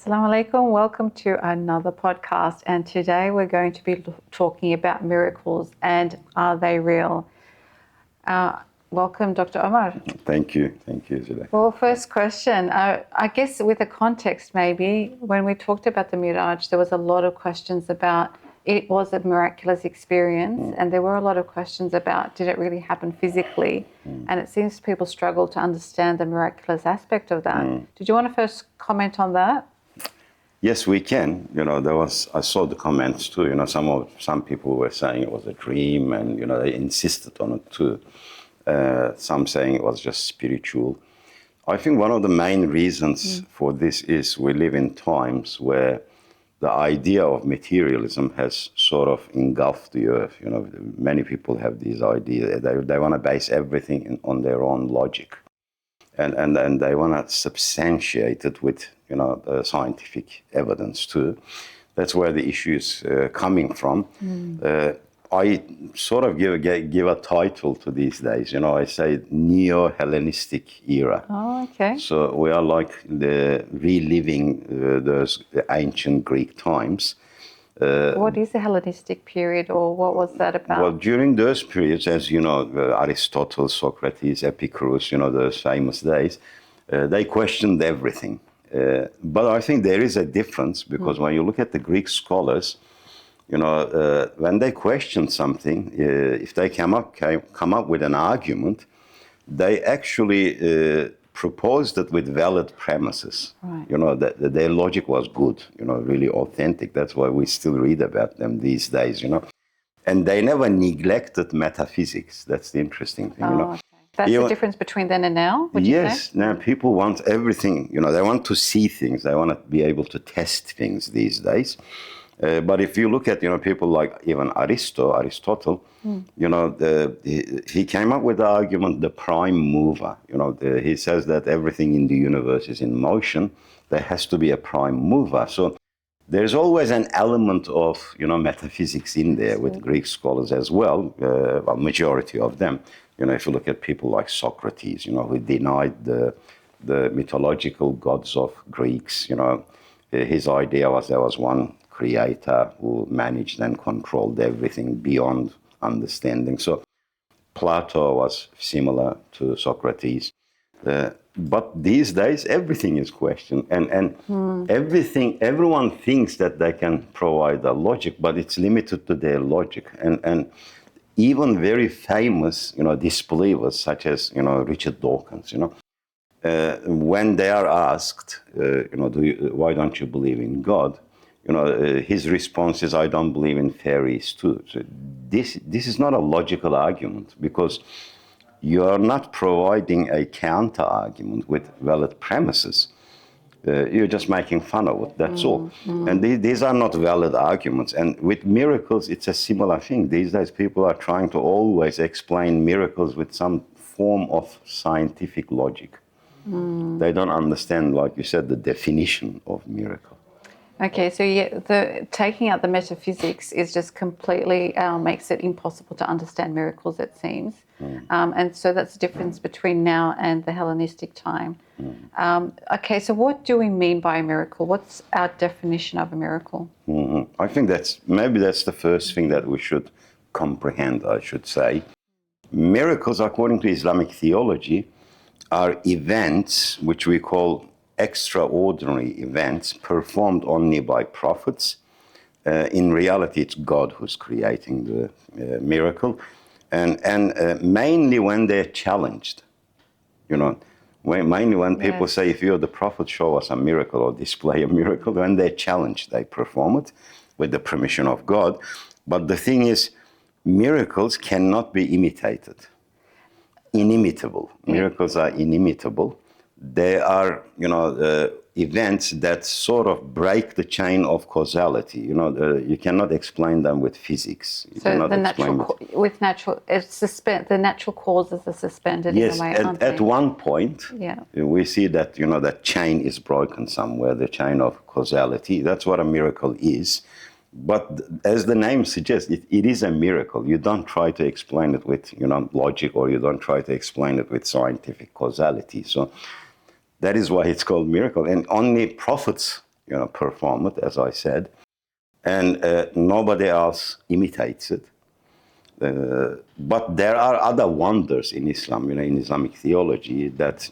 Assalamu alaikum. Welcome to another podcast. And today we're going to be talking about miracles and are they real? Welcome, Dr. Omar. Thank you. Thank you, Zulaikha. Well, first question, I guess with a context maybe, when we talked about the Miraj, there was a lot of questions about it was a miraculous experience and there were a lot of questions about did it really happen physically? And it seems people struggle to understand the miraculous aspect of that. Did you want to first comment on that? Yes, we can. I saw the comments too. Some people were saying it was a dream, and they insisted on it too. Some saying it was just spiritual. I think one of the main reasons for this is we live in times where the idea of materialism has sort of engulfed the earth. Many people have these ideas. They want to base everything on their own logic, and they want to substantiate it with scientific evidence too. That's where the issue is coming from. I sort of give a title to these days. I say Neo-Hellenistic era. Oh, okay. So we are like reliving those ancient Greek times. What is the Hellenistic period, or what was that about? Well, during those periods, as you know, Aristotle, Socrates, Epicurus, those famous days, they questioned everything. But I think there is a difference because when you look at the Greek scholars, when they question something, if they come up with an argument, they actually proposed it with valid premises. Right. That their logic was good, really authentic. That's why we still read about them these days, And they never neglected metaphysics. That's the interesting thing, Okay. That's the difference between then and now, would you say? Yes, now people want everything, they want to see things. They want to be able to test things these days. But if you look at, people like even Aristotle, he came up with the argument, the prime mover. He says that everything in the universe is in motion. There has to be a prime mover. So there's always an element of, metaphysics in there with Greek scholars as well, a majority of them. If you look at people like Socrates, who denied the mythological gods of Greeks, his idea was there was one creator who managed and controlled everything beyond understanding. So Plato was similar to Socrates. But these days, everything is questioned. And everyone thinks that they can provide a logic, but it's limited to their logic. And even very famous, disbelievers, such as, Richard Dawkins, when they are asked, why don't you believe in God? His response is, I don't believe in fairies too. So this is not a logical argument because you are not providing a counter argument with valid premises. You're just making fun of it, that's all. And these are not valid arguments. And with miracles, it's a similar thing. These days, people are trying to always explain miracles with some form of scientific logic. They don't understand, like you said, the definition of miracle. Okay, so taking out the metaphysics is just completely makes it impossible to understand miracles, it seems. And so that's the difference between now and the Hellenistic time. Okay, so what do we mean by a miracle? What's our definition of a miracle? I think that's the first thing that we should comprehend, I should say. Miracles, according to Islamic theology, are events which we call extraordinary events performed only by prophets. In reality, it's God who's creating the miracle. And mainly when they're challenged, mainly when people say, if you're the prophet, show us a miracle or display a miracle. When they're challenged, they perform it with the permission of God. But the thing is, miracles cannot be imitated. Inimitable. Miracles are inimitable. They are, events that sort of break the chain of causality. You cannot explain them with physics. So the natural causes are suspended in a way, aren't they? At one point, we see that, that chain is broken somewhere, the chain of causality. That's what a miracle is. But as the name suggests, it is a miracle. You don't try to explain it with, logic, or you don't try to explain it with scientific causality. So that is why it's called miracle. And only prophets perform it, as I said, and nobody else imitates it. But there are other wonders in Islam, in Islamic theology that,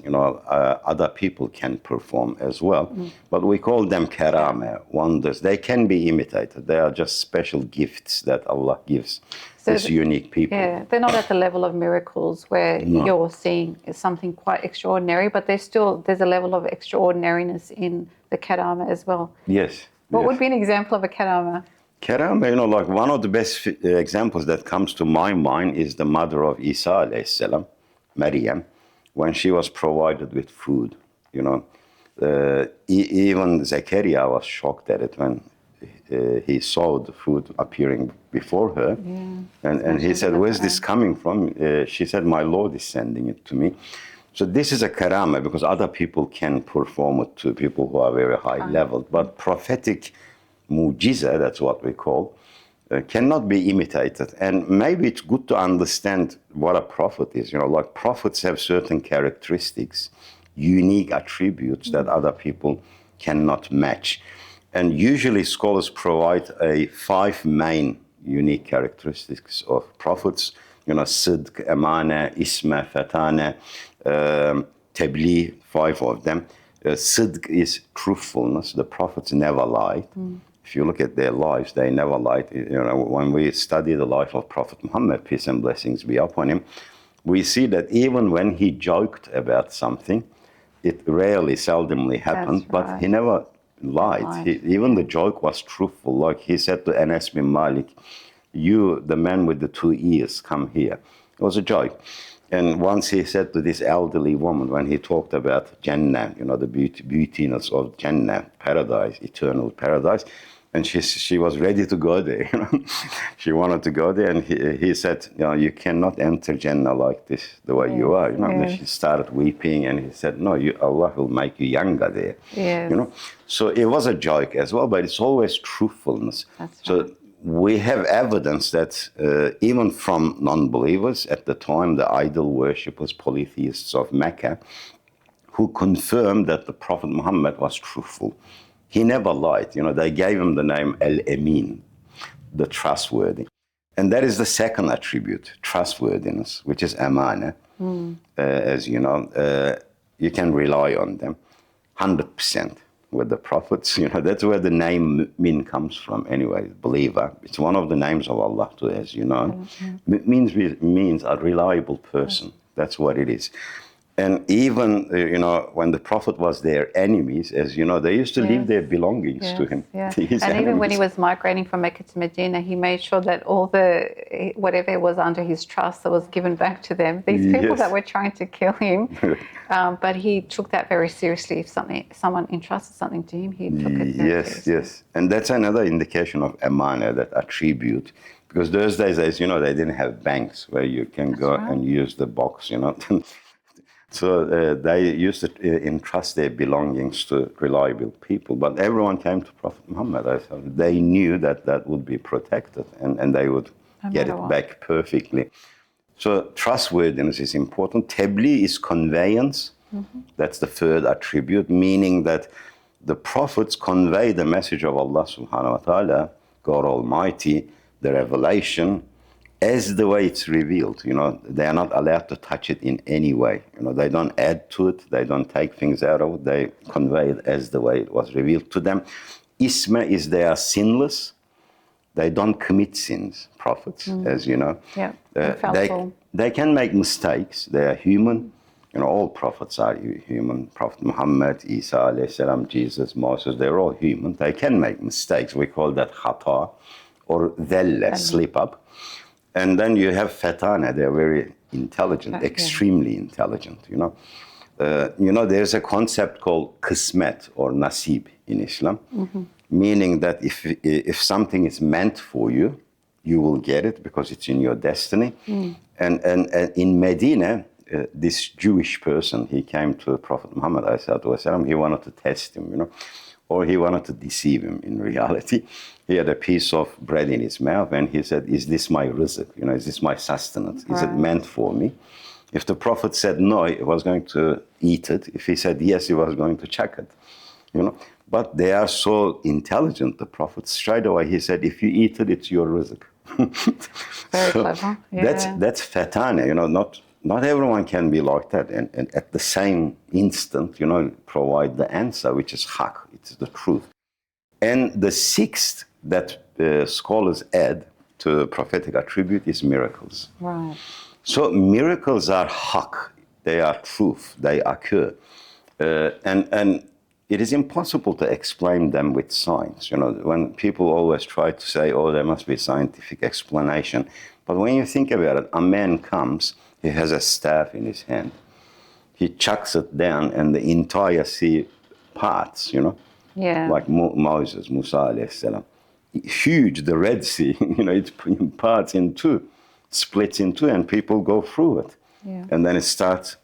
other people can perform as well. But we call them karama, wonders. They can be imitated. They are just special gifts that Allah gives this unique people. Yeah, they're not at the level of miracles where you're seeing something quite extraordinary, but there's a level of extraordinariness in the karama as well. Yes. What would be an example of a karama? Karama, like one of the best examples that comes to my mind is the mother of Isa alayhi salam, Maryam, when she was provided with food. Even Zechariah was shocked at it when he saw the food appearing before her. Yeah. And he said, where's this coming from? She said, my Lord is sending it to me. So this is a karama because other people can perform it to people who are very high level. But prophetic mujiza, that's what we call, cannot be imitated. And maybe it's good to understand what a prophet is. Like prophets have certain characteristics, unique attributes that other people cannot match. And usually scholars provide 5 main unique characteristics of prophets. Sidq, amana, isma, fatana, tabligh, 5 of them. Sidq is truthfulness. The prophets never lied. If you look at their lives, they never lied. When we study the life of Prophet Muhammad, peace and blessings be upon him, we see that even when he joked about something, it seldomly happened, but he never lied. Even the joke was truthful. Like he said to Anas bin Malik, you, the man with the 2 ears, come here. It was a joke. And once he said to this elderly woman, when he talked about Jannah, the beautiness of Jannah, paradise, eternal paradise, and she was ready to go there. She wanted to go there, and he said, you cannot enter Jannah like this, the way you are. And she started weeping, and he said, no, Allah will make you younger there. Yes. So it was a joke as well, but it's always truthfulness. That's right. So we have evidence that even from non-believers at the time, the idol worshippers, polytheists of Mecca, who confirmed that the Prophet Muhammad was truthful. He never lied. They gave him the name Al-Amin, the trustworthy. And that is the second attribute, trustworthiness, which is amana. As you know, you can rely on them 100%. With the prophets, that's where the name Min comes from anyway, believer. It's one of the names of Allah too, as you know. It means a reliable person. That's what it is. And even, when the Prophet was their enemies, as you know, they used to leave their belongings to him. Yeah. And even when he was migrating from Mecca to Medina, he made sure that all whatever was under his trust that was given back to them. These people that were trying to kill him, but he took that very seriously. If someone entrusted something to him, he took it very seriously. Yes. And that's another indication of amana, that attribute. Because those days, as you know, they didn't have banks where you can go and use the box, So they used to entrust their belongings to reliable people. But everyone came to Prophet Muhammad. They knew that would be protected and they would get it back perfectly. So trustworthiness is important. Tabligh is conveyance. That's the third attribute, meaning that the prophets convey the message of Allah subhanahu wa ta'ala, God Almighty, the revelation, as the way it's revealed. They are not allowed to touch it in any way. They don't add to it. They don't take things out of it. They convey it as the way it was revealed to them. Isma is they are sinless. They don't commit sins, prophets, as you know. Yeah, they can make mistakes. They are human. All prophets are human. Prophet Muhammad, Isa, alayhi salam, Jesus, Moses, they're all human. They can make mistakes. We call that khata or dhalla, slip up. And then you have fatana. They're very intelligent, extremely intelligent, there's a concept called qismet or nasib in Islam, meaning that if something is meant for you, you will get it because it's in your destiny. And in Medina, this Jewish person, he came to Prophet Muhammad, he wanted to test him, or he wanted to deceive him in reality. He had a piece of bread in his mouth and he said, is this my rizq? Is this my sustenance? Is it meant for me? If the Prophet said no, he was going to eat it. If he said yes, he was going to chuck it. But they are so intelligent, the Prophet. Straight away, he said, if you eat it, it's your rizq. Very clever. Yeah. That's fatana, not everyone can be like that. And at the same instant, provide the answer, which is haq, it's the truth. And the sixth that scholars add to prophetic attribute is miracles. Right. So miracles are haq, they are truth, they occur. And it is impossible to explain them with science. When people always try to say, oh, there must be scientific explanation. But when you think about it, a man comes, he has a staff in his hand. He chucks it down and the entire sea parts, Yeah. like Moses, Musa alayhi salam. Huge, the Red Sea, it parts in two, splits in two, and people go through it. Yeah. And then it starts,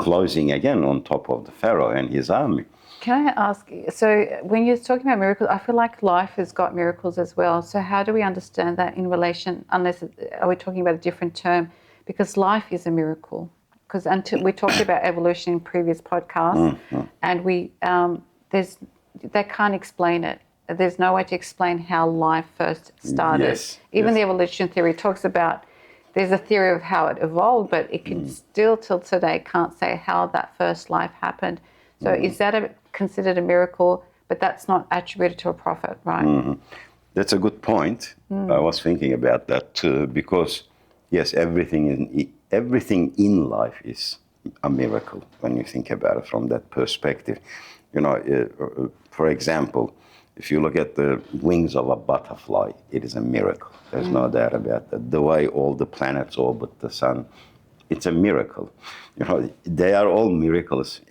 closing again on top of the Pharaoh and his army. Can I ask, so when you're talking about miracles, I feel like life has got miracles as well. So how do we understand that in relation, are we talking about a different term? Because life is a miracle. Because until we talked about evolution in previous podcasts, and they can't explain it. There's no way to explain how life first started. Yes, Even yes. the evolution theory talks about, there's a theory of how it evolved, but it can still till today can't say how that first life happened. So is that considered a miracle, but that's not attributed to a prophet, right? That's a good point. I was thinking about that too, because yes, everything in life is a miracle when you think about it from that perspective. For example, if you look at the wings of a butterfly, it is a miracle. There's no doubt about that. The way all the planets orbit the sun, it's a miracle. They are all miraculous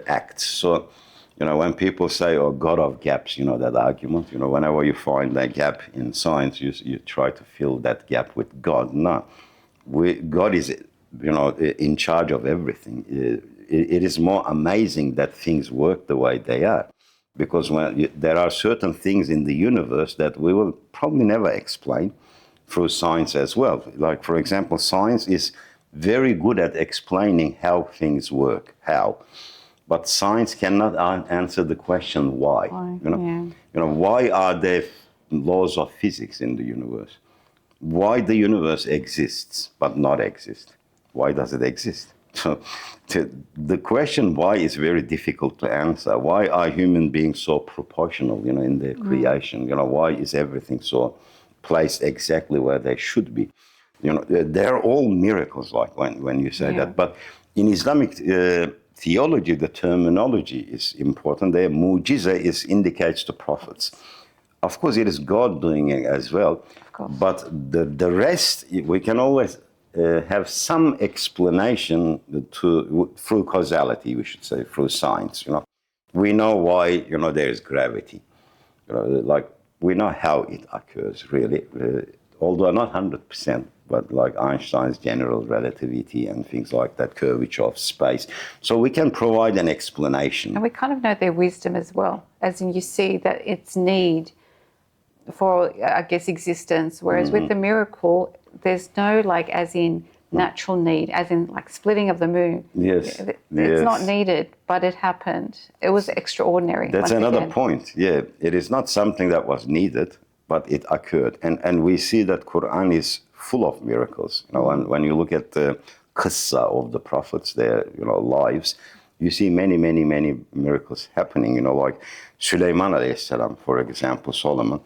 acts. So, when people say, oh, God of gaps, that argument, whenever you find that gap in science, you try to fill that gap with God. No, God is, in charge of everything. It is more amazing that things work the way they are. Because there are certain things in the universe that we will probably never explain through science as well. Like, for example, science is very good at explaining how things work, but science cannot answer the question why. Why are there laws of physics in the universe? Why the universe exists but not exist? Why does it exist? So the question why is very difficult to answer. Why are human beings so proportional, in their creation? Why is everything so placed exactly where they should be? They're all miracles, like when you say that. But in Islamic theology, the terminology is important. Their mu'jiza indicates the prophets. Of course, it is God doing it as well. But the rest, we can always have some explanation through causality, we should say, through science. We know why, there is gravity. Like we know how it occurs, really, although not 100%, but like Einstein's general relativity and things like that, curvature of space. So we can provide an explanation. And we kind of know their wisdom as well, as in you see that it's need for, I guess, existence, whereas with the miracle, there's no as in natural need, as in splitting of the moon. Yes. It's not needed, but it happened. It was extraordinary. That's another point. Yeah, it is not something that was needed, but it occurred. And we see that Qur'an is full of miracles. When you look at the qissa of the prophets, their lives, you see many, many, many miracles happening. Like Sulaiman alayhi salam, for example, Solomon,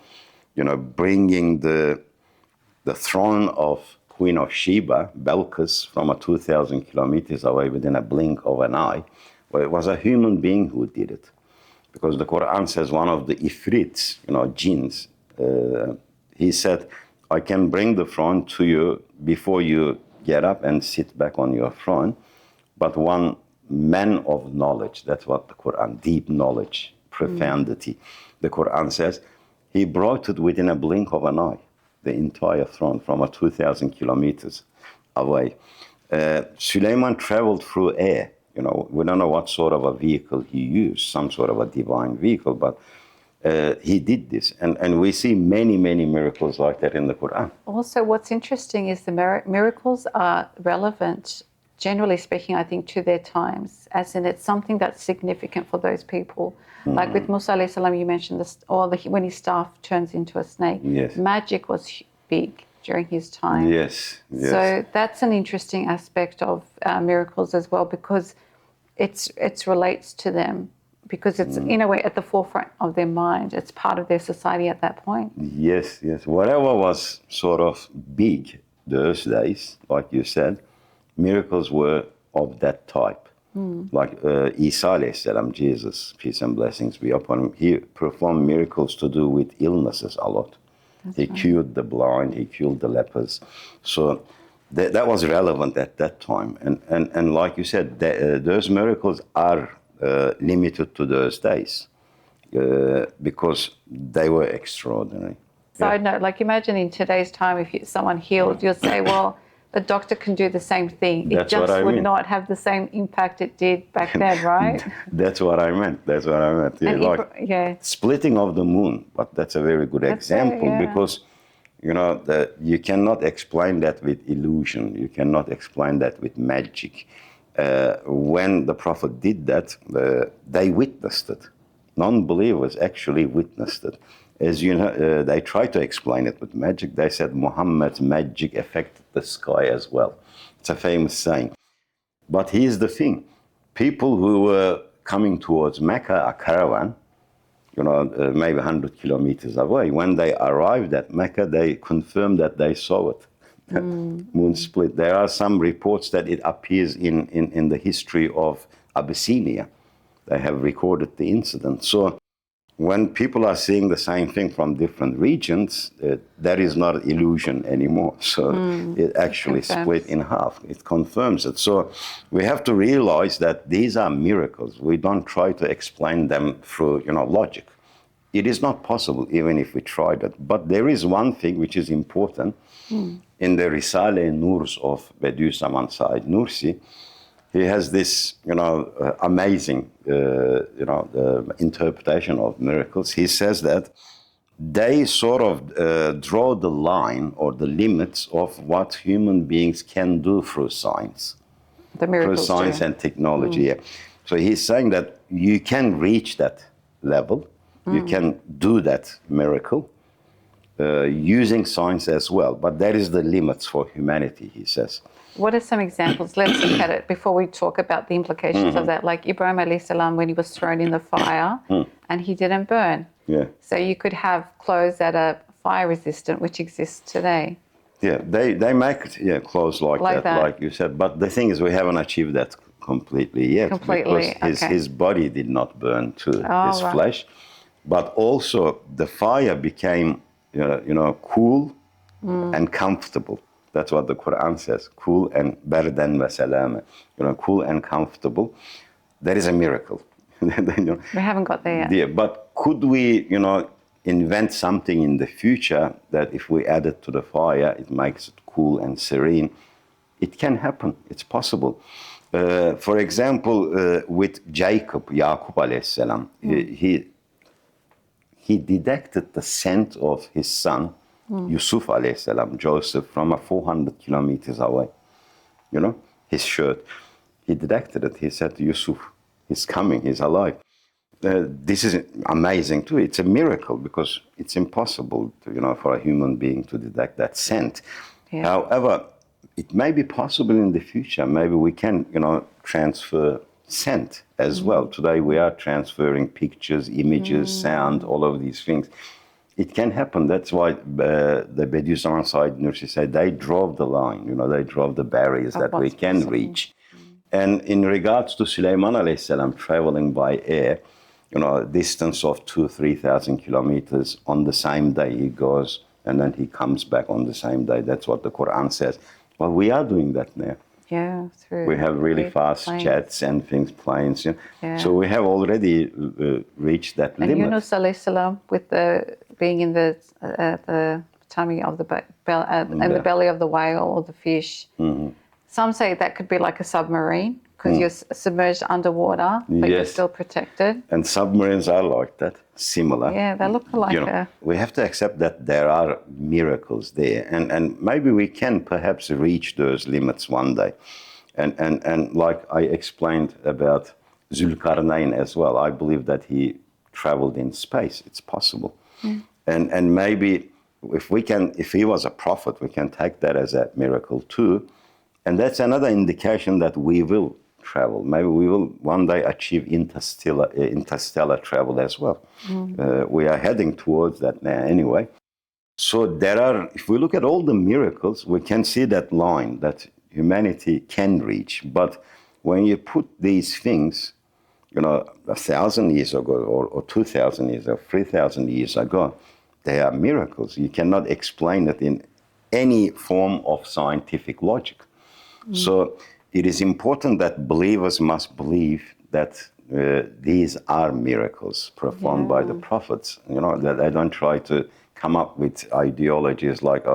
bringing the throne of Queen of Sheba, Belkis, from 2,000 kilometers away within a blink of an eye. Well, it was a human being who did it. Because the Quran says one of the ifrits, jinns, he said, I can bring the throne to you before you get up and sit back on your throne. But one man of knowledge, that's what the Quran, deep knowledge, profundity, the Quran says, he brought it within a blink of an eye, the entire throne from 2,000 kilometers away. Suleiman traveled through air. We don't know what sort of a vehicle he used, some sort of a divine vehicle, but he did this. And we see many, many miracles like that in the Quran. Also, what's interesting is the miracles are relevant generally speaking, I think, to their times, as in it's something that's significant for those people. Like with Musa alayhi salam, you mentioned this, when his staff turns into a snake. Yes. Magic was big during his time. Yes. So that's an interesting aspect of miracles as well, because it relates to them, because it's in a way at the forefront of their mind. It's part of their society at that point. Yes. Whatever was sort of big those days, like you said, miracles were of that type. Like Isa alayhi salam, Jesus, peace and blessings be upon him, he performed miracles to do with illnesses a lot. He cured the blind, he cured the lepers. So that was relevant at that time. And like you said, those miracles are limited to those days because they were extraordinary. Side note, like imagine in today's time, if someone healed, you'll say, well, the doctor can do the same thing. It That's just what I would mean. not have the same impact it did back then, right? That's what I meant. Yeah, And like splitting of the moon, but that's a very good example because, you know, you cannot explain that with illusion. You cannot explain that with magic. When the Prophet did that, they witnessed it. Non-believers actually witnessed it. As you know, they tried to explain it with magic. They said Muhammad's magic affected the sky as well. It's a famous saying. But here's the thing. People who were coming towards Mecca, a caravan, you know, maybe 100 kilometers away, when they arrived at Mecca, they confirmed that they saw it. Moon split. There are some reports that it appears in the history of Abyssinia. They have recorded the incident. So when people are seeing the same thing from different regions, that is not illusion anymore. So it actually split in half. It confirms it. So we have to realize that these are miracles. We don't try to explain them through, you know, logic. It is not possible, even if we tried it. But there is one thing which is important. In the Risale-i-Nurs of Bediüz Zaman Said Nursi, he has this, you know, amazing, interpretation of miracles. He says that they sort of draw the line or the limits of what human beings can do through science. The miracles through science and technology. Yeah. So he's saying that you can reach that level, you can do that miracle using science as well. But that is the limits for humanity, he says. What are some examples? Let's look at it before we talk about the implications of that. Like Ibrahim alayhi salam, when he was thrown in the fire and he didn't burn. Yeah. So you could have clothes that are fire resistant, which exists today. Yeah, they make clothes like that, like you said. But the thing is, we haven't achieved that completely yet. Because his body did not burn to his flesh. But also the fire became, cool and comfortable. That's what the Qur'an says, cool and bardan wa salama, cool and comfortable. That is a miracle. We haven't got there yet. Yeah, but could we, invent something in the future that if we add it to the fire, it makes it cool and serene? It can happen. It's possible. For example, with Jacob, Yaqub alayhi salam, he detected the scent of his son, Yusuf alayhi salam, Joseph, from 400 kilometers away. His shirt. He detected it. He said, Yusuf, he's coming, he's alive. This is amazing too. It's a miracle because it's impossible to, for a human being to detect that scent. Yeah. However, it may be possible in the future. Maybe we can, transfer scent as well. Today we are transferring pictures, images, sound, all of these things. It can happen. That's why the Bediüz Zaman Said Nursi said they drove the line, they drove the barriers that we can reach. And in regards to Sulaiman alayhi salam traveling by air, a distance of 2,000-3,000 kilometers on the same day he goes and then he comes back on the same day. That's what the Quran says. Well, we are doing that now. Yeah, through we have really fast jets and things, planes. Yeah. So we have already reached that limit. And Yunus alayhi salam, with being in the tummy of the the belly of the whale or the fish. Some say that could be like a submarine because you're submerged underwater, but you're still protected. And submarines are like that, similar. Yeah, they look like we have to accept that there are miracles there. And maybe we can perhaps reach those limits one day. And like I explained about Zulkarnain as well, I believe that he traveled in space. It's possible. And maybe if he was a prophet, we can take that as a miracle too. And that's another indication that we will travel. Maybe we will one day achieve interstellar travel as well. We are heading towards that now anyway. So if we look at all the miracles, we can see that line that humanity can reach. But when you put these things, 1,000 years ago or 2,000 years or 3,000 years ago, they are miracles. You cannot explain it in any form of scientific logic. So it is important that believers must believe that these are miracles performed by the prophets. That they don't try to come up with ideologies like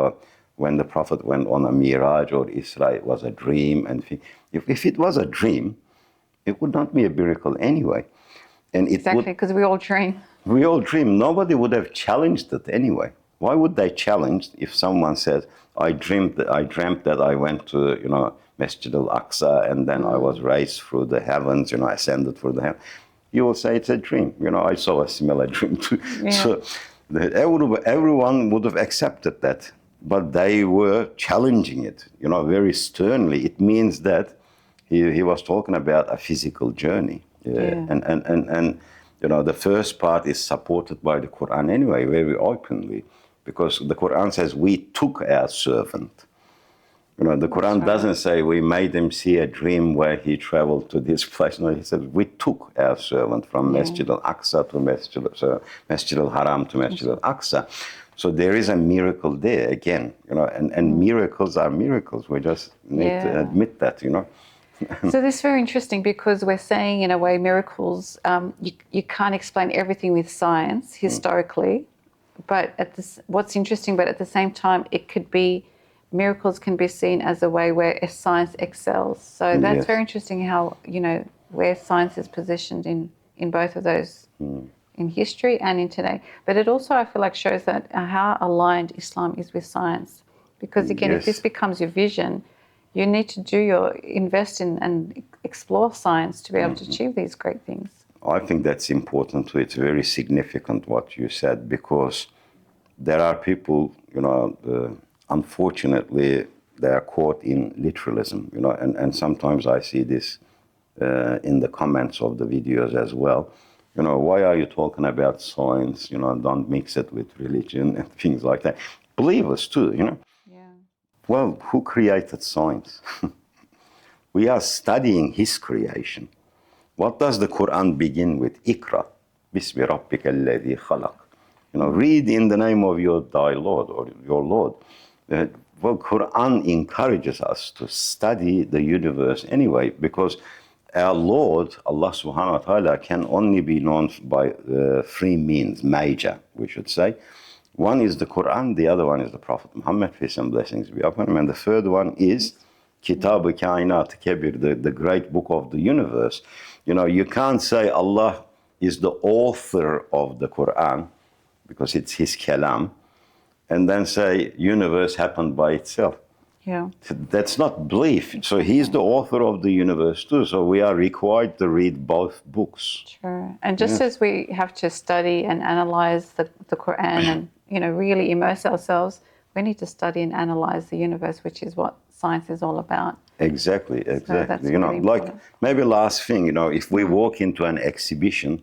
when the prophet went on a miraj or Isra, it was a dream. And if it was a dream, it would not be a miracle anyway. And exactly, because we all dream. We all dream. Nobody would have challenged it anyway. Why would they challenge if someone says, I dreamt that I went to, Masjid al-Aqsa and then I was raised through the heavens, ascended through the heavens. You will say it's a dream. I saw a similar dream too. Yeah. So everyone would have accepted that, but they were challenging it, very sternly. It means that he was talking about a physical journey. And the first part is supported by the Qur'an anyway, very openly, because the Qur'an says we took our servant. The Qur'an doesn't say we made him see a dream where he traveled to this place. No, he said we took our servant from Masjid al-Aqsa to Masjid al-Haram to Masjid al-Aqsa. So there is a miracle there again, and miracles are miracles. We just need to admit that, So this is very interesting because we're saying, in a way, miracles, you can't explain everything with science historically, but what's interesting, but at the same time, miracles can be seen as a way where science excels. So that's very interesting how, where science is positioned in both of those, in history and in today. But it also, I feel like, shows that how aligned Islam is with science. Because again, if this becomes your vision, you need to invest in and explore science to be able to achieve these great things. I think that's important too. It's very significant what you said, because there are people, unfortunately, they are caught in literalism, and sometimes I see this in the comments of the videos as well. Why are you talking about science? Don't mix it with religion and things like that. Believers too, Well, who created science? We are studying his creation. What does the Qur'an begin with? Iqra, bismi rabbika alladhi khalaq. Read in the name of thy Lord or your Lord. Well, Qur'an encourages us to study the universe anyway, because our Lord, Allah subhanahu wa ta'ala, can only be known by three means, major, we should say. One is the Qur'an, the other one is the Prophet Muhammad, peace and blessings be upon him, and the third one is Kitab-ı Kainat Kebir, the great book of the universe. You can't say Allah is the author of the Qur'an, because it's his kalam, and then say universe happened by itself. Yeah. That's not belief. So he's the author of the universe too. So we are required to read both books. Sure. And just as we have to study and analyze the Quran and, really immerse ourselves, we need to study and analyze the universe, which is what science is all about. Exactly. So that's really like important. maybe last thing, if we walk into an exhibition,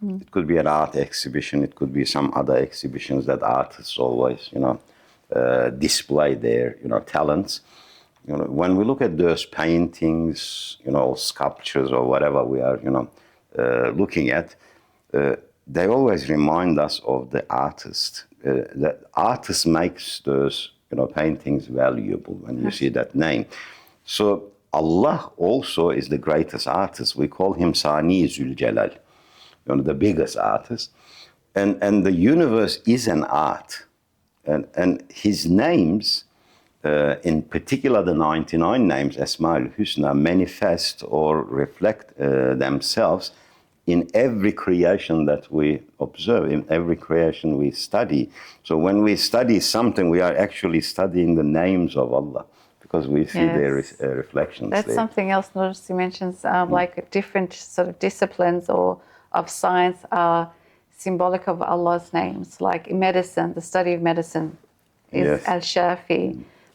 it could be an art exhibition, it could be some other exhibitions that artists always, display their, talents. When we look at those paintings, sculptures or whatever we are, looking at, they always remind us of the artist. That artist makes those, paintings valuable when you see that name. So Allah also is the greatest artist. We call him Sani Zul Jalal, the biggest artist. And the universe is an art. And his names, in particular the 99 names, Asma'ul Husna, manifest or reflect themselves in every creation that we observe, in every creation we study. So when we study something, we are actually studying the names of Allah. because we see their Yes. reflections That's there. something else Nursi mentions, like different sort of disciplines or of science are symbolic of Allah's names, like in medicine, the study of medicine is Yes. Al-Shafi.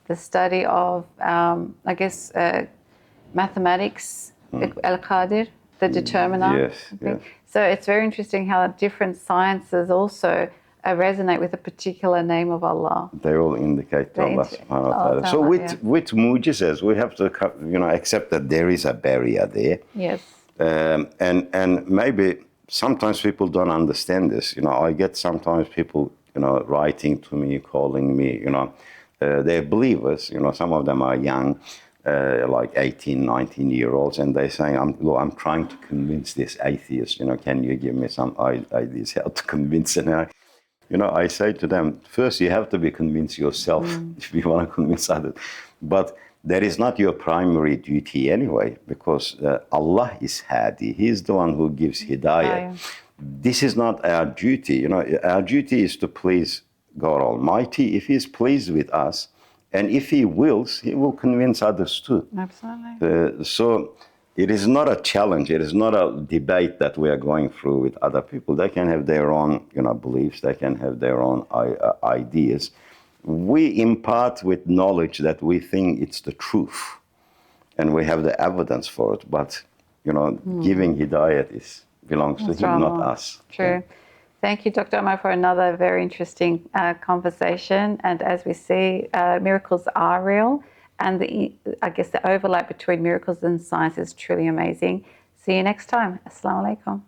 The study of, I guess, mathematics, Al-Qadir, the determiner. Yes, yes. So it's very interesting how different sciences also resonate with a particular name of Allah. They all indicate to They Allah indi- subhanahu wa ta'ala. Allah, So yeah. with mu'jizas, we have to accept that there is a barrier there. Yes. And maybe sometimes people don't understand this. I get sometimes people, writing to me, calling me, they're believers, some of them are young, like 18, 19-year-olds, and they're saying, I'm trying to convince this atheist, can you give me some ideas how to convince them? I say to them, first you have to be convinced yourself if you want to convince others. But that is not your primary duty anyway, because Allah is Hadi. He's the one who gives hidayah. This is not our duty. Our duty is to please God Almighty. If He's pleased with us, and if He wills, He will convince others too. Absolutely. So it is not a challenge. It is not a debate that we are going through with other people. They can have their own, beliefs. They can have their own ideas. We impart with knowledge that we think it's the truth, and we have the evidence for it. But giving hidayat belongs to Him, not us. True. Yeah. Thank you, Dr. Omar, for another very interesting conversation. And as we see, miracles are real. And I guess the overlap between miracles and science is truly amazing. See you next time. Assalamu alaikum.